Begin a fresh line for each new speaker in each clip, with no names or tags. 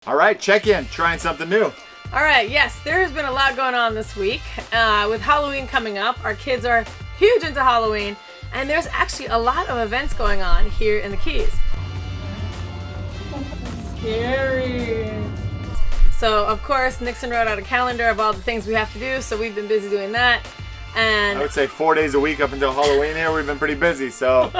All right, check in, trying something new.
All right, yes, there has been a lot going on this week. With Halloween coming up, our kids are huge into Halloween, and there's actually a lot of events going on here in the Keys. Scary. So, of course, Nixon wrote out a calendar of all the things we have to do, so we've been busy doing that. And
I would say 4 days a week up until Halloween here, we've been pretty busy, so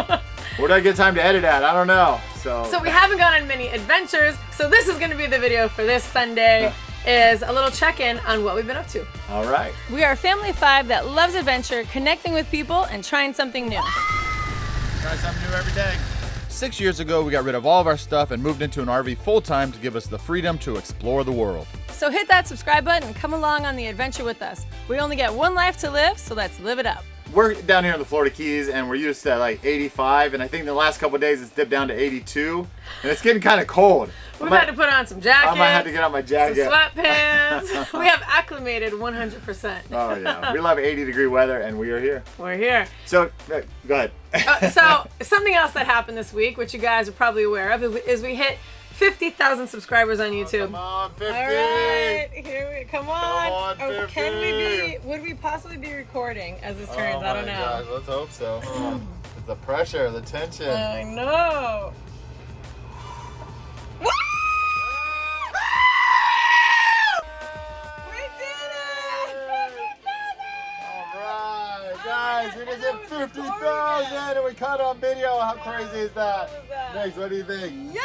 where do I get time to edit at? I don't know. So
we haven't gone on many adventures, so this is going to be the video for this Sunday, is a little check-in on what we've been up to.
All right.
We are a family of 5 that loves adventure, connecting with people, and trying something new.
Try something new every day. 6 years ago, we got rid of all of our stuff and moved into an RV full-time to give us the freedom to explore the world.
So hit that subscribe button and come along on the adventure with us. We only get one life to live, so let's live it up.
We're down here in the Florida Keys, and we're used to like 85, and I think the last couple of days it's dipped down to 82, and it's getting kind of cold.
We've had to put on some jackets.
I might have to get out my jacket.
Some sweatpants. We have acclimated 100%.
Oh yeah, we love 80-degree weather, and we are here.
We're here.
So, go ahead.
So something else that happened this week, which you guys are probably aware of, is we hit 50,000 subscribers on YouTube.
Come on, 50.
All right, here we come on.
Come on, 50.
Oh, can we be? Would we possibly be recording as this turns? I don't know.
Gosh, let's hope so. It's the pressure, the tension.
I know. We did it! 50,000!
All right, guys, we just hit 50,000, and we caught it on video. How crazy is that? Next, what do you think?
Yay!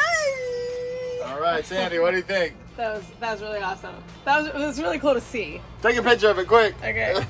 All right, Sandy, what do you think?
That was really awesome. It was really cool to see.
Take a picture of it quick.
Okay.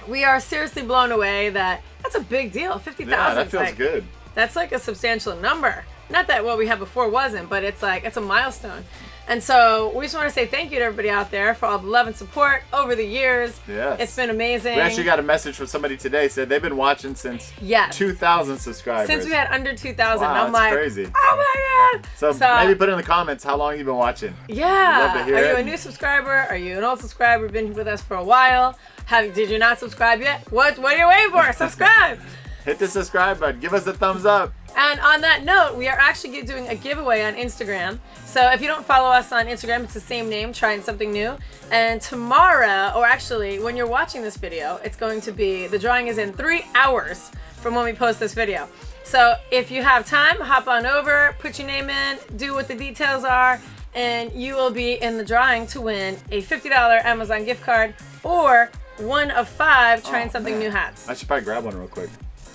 We are seriously blown away that's a big deal. 50,000.
Yeah, that feels good.
That's like a substantial number. Not that what we had before wasn't, but it's a milestone. And so we just want to say thank you to everybody out there for all the love and support over the years.
Yes.
It's been amazing.
We actually got a message from somebody today, said they've been watching since 2,000 subscribers.
Since we had under 2,000.
Wow,
I'm like,
crazy.
Oh my God.
So maybe put in the comments how long you've been watching.
Yeah.
We'd love to hear
Are
it.
you a new subscriber? Are you an old subscriber? Been with us for a while? Did you not subscribe yet? What are you waiting for? Subscribe.
Hit the subscribe button. Give us a thumbs up.
And on that note, we are actually doing a giveaway on Instagram. So if you don't follow us on Instagram, it's the same name, Trying Something New. And tomorrow, or actually when you're watching this video, it's going to be, the drawing is in 3 hours from when we post this video. So if you have time, hop on over, put your name in, do what the details are, and you will be in the drawing to win a $50 Amazon gift card or one of 5 Trying Something New hats.
I should probably grab one real quick.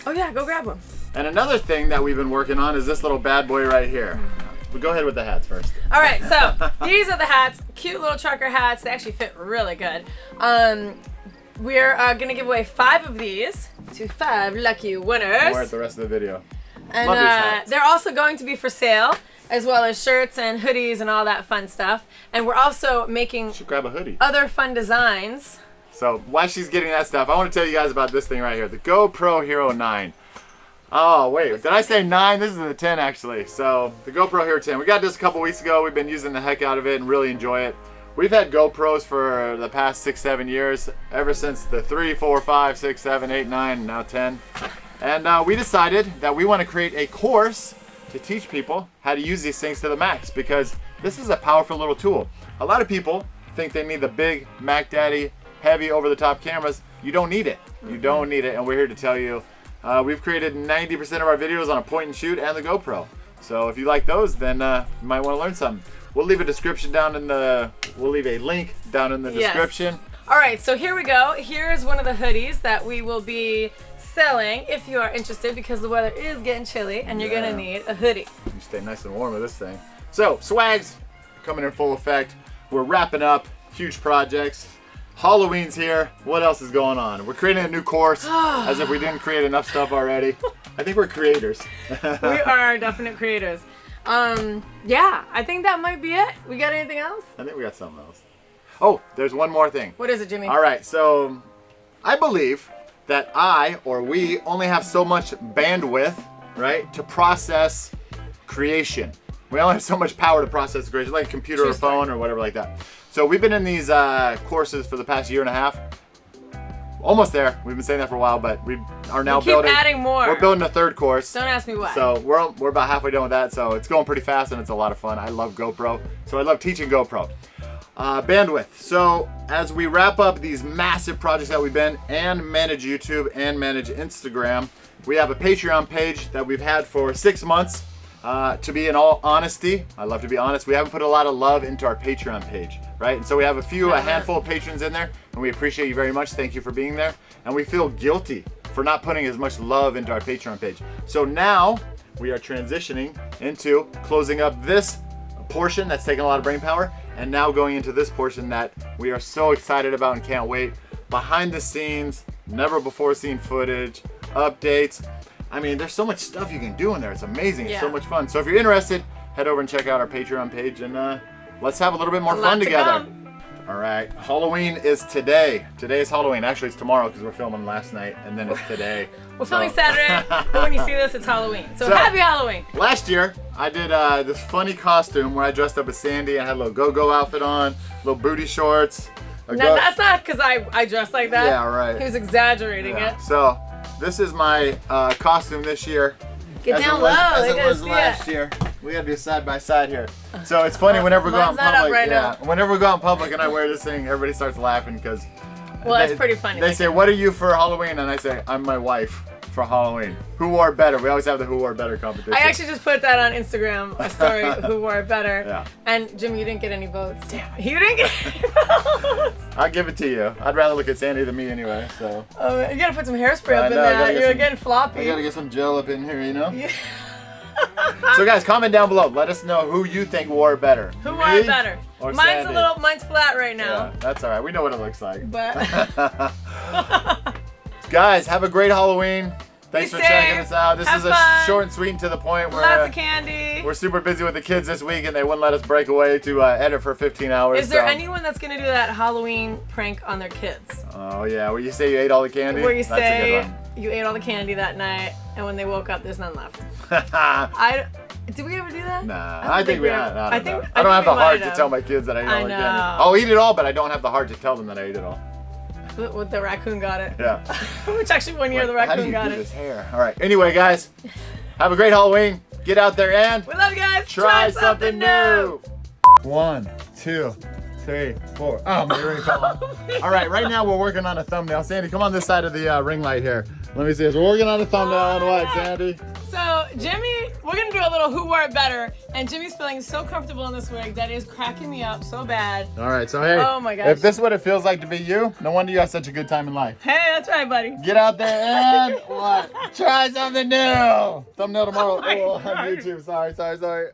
Oh yeah, go grab one.
And another thing that we've been working on is this little bad boy right here. But go ahead with the hats first.
All right, so these are the hats, cute little trucker hats. They actually fit really good. We're gonna give away 5 of these to 5 lucky winners.
More at the rest of the video.
And
Love these hats.
they're also going to be for sale, as well as shirts and hoodies and all that fun stuff. And we're also making
Should grab a hoodie.
other fun designs.
So while she's getting that stuff, I want to tell you guys about this thing right here, the GoPro Hero 9. Oh wait, did I say 9? This is the 10 actually. So the GoPro Hero 10. We got this a couple weeks ago. We've been using the heck out of it and really enjoy it. We've had GoPros for the past 6-7 years, ever since the 3, 4, 5, 6, 7, 8, 9, now 10. And we decided that we want to create a course to teach people how to use these things to the max, because this is a powerful little tool. A lot of people think they need the big Mac Daddy heavy over-the-top cameras. You don't need it. You don't need it, and we're here to tell you. We've created 90% of our videos on a point and shoot and the GoPro. So if you like those, then you might want to learn something. We'll leave a description down in the. We'll leave a link down in the description.
All right, so here we go. Here's one of the hoodies that we will be selling if you are interested, because the weather is getting chilly and you're gonna need a hoodie.
You stay nice and warm with this thing. So swags coming in full effect. We're wrapping up huge projects. Halloween's here. What else is going on? We're creating a new course, as if we didn't create enough stuff already. I think we're creators.
We are definite creators. Yeah, I think that might be it. We got anything else?
I think we got something else. Oh, there's one more thing.
What is it, Jimmy?
All right, so I believe that we only have so much bandwidth, right, to process creation. We only have so much power to process creation, like a computer or phone or whatever like that. So we've been in these courses for the past 1.5 years. almost there. We've been saying that for a while, but we are now
keep adding more.
We're building a third course.
Don't ask me why.
So we're about halfway done with that. So it's going pretty fast and it's a lot of fun. I love GoPro. So I love teaching GoPro. Bandwidth. So as we wrap up these massive projects that we've been and manage YouTube and manage Instagram, we have a Patreon page that we've had for 6 months. To be in all honesty, I love to be honest, we haven't put a lot of love into our Patreon page, right? And so we have a handful of patrons in there, and we appreciate you very much. Thank you for being there. And we feel guilty for not putting as much love into our Patreon page. So now we are transitioning into closing up this portion that's taking a lot of brain power, and now going into this portion that we are so excited about and can't wait. Behind the scenes, never before seen footage, updates. I mean, there's so much stuff you can do in there. It's amazing. It's so much fun. So if you're interested, head over and check out our Patreon page, and let's have a little bit more fun together. All right, Halloween is today. Today is Halloween. Actually, it's tomorrow because we're filming last night, and then it's today.
We're filming Saturday, but when you see this, it's Halloween. So happy Halloween.
Last year, I did this funny costume where I dressed up as Sandy. I had a little go-go outfit on, little booty shorts.
No, that's not because I dressed like that.
Yeah, right.
He was exaggerating it.
So this is my costume this year.
Get down low.
As it was last year. We gotta do side by side here. So it's funny whenever we go out in public. Whenever we go out in public and I wear this thing, everybody starts laughing because.
Well, it's pretty funny.
They say, "What are you for Halloween?" And I say, "I'm my wife for Halloween." Who wore better? We always have the who wore better competition.
I actually just put that on Instagram, a story, who wore it better.
Yeah.
And Jim, you didn't get any votes.
Damn it.
You didn't get any votes.
I'll give it to you. I'd rather look at Sandy than me anyway, so.
Oh, you gotta put some hairspray up in there. You're getting floppy.
I gotta get some gel up in here, you know?
Yeah.
So guys, comment down below. Let us know who you think wore it better.
Who wore it better?
Or
mine's
Sandy?
mine's flat right now.
Yeah, that's all right. We know what it looks like.
But
guys, have a great Halloween. Thanks for checking us out. This is a short and sweet and to the point.
Lots of candy.
We're super busy with the kids this week, and they wouldn't let us break away to edit for 15 hours.
Is there anyone that's gonna do that Halloween prank on their kids?
Oh yeah, where you say you ate all the candy?
Where you say you ate all the candy that night, and when they woke up, there's none left. Did we ever do that?
Nah, I think we have. I don't
I
have the heart to tell my kids that I ate all the candy. I'll eat it all, but I don't have the heart to tell them that I ate it all.
With the raccoon got it.
Yeah.
Which actually one year the raccoon got it.
How do you do this hair? All right. Anyway, guys, have a great Halloween. Get out there and
we love you guys.
Try something new. 1, 2, 3, 4. Oh, my earring fell off. All right. Right now we're working on a thumbnail. Sandy, come on this side of the ring light here. Let me see this. We're working on a thumbnail on what, Sandy?
So Jimmy, we're gonna do a little who wore it better, and Jimmy's feeling so comfortable in this wig that is cracking me up so bad.
All right, so hey,
oh my gosh,
if this is what it feels like to be you, no wonder you have such a good time in life.
Hey, that's right, buddy.
Get out there and what? Try something new. Thumbnail tomorrow.
Oh
on YouTube. Sorry.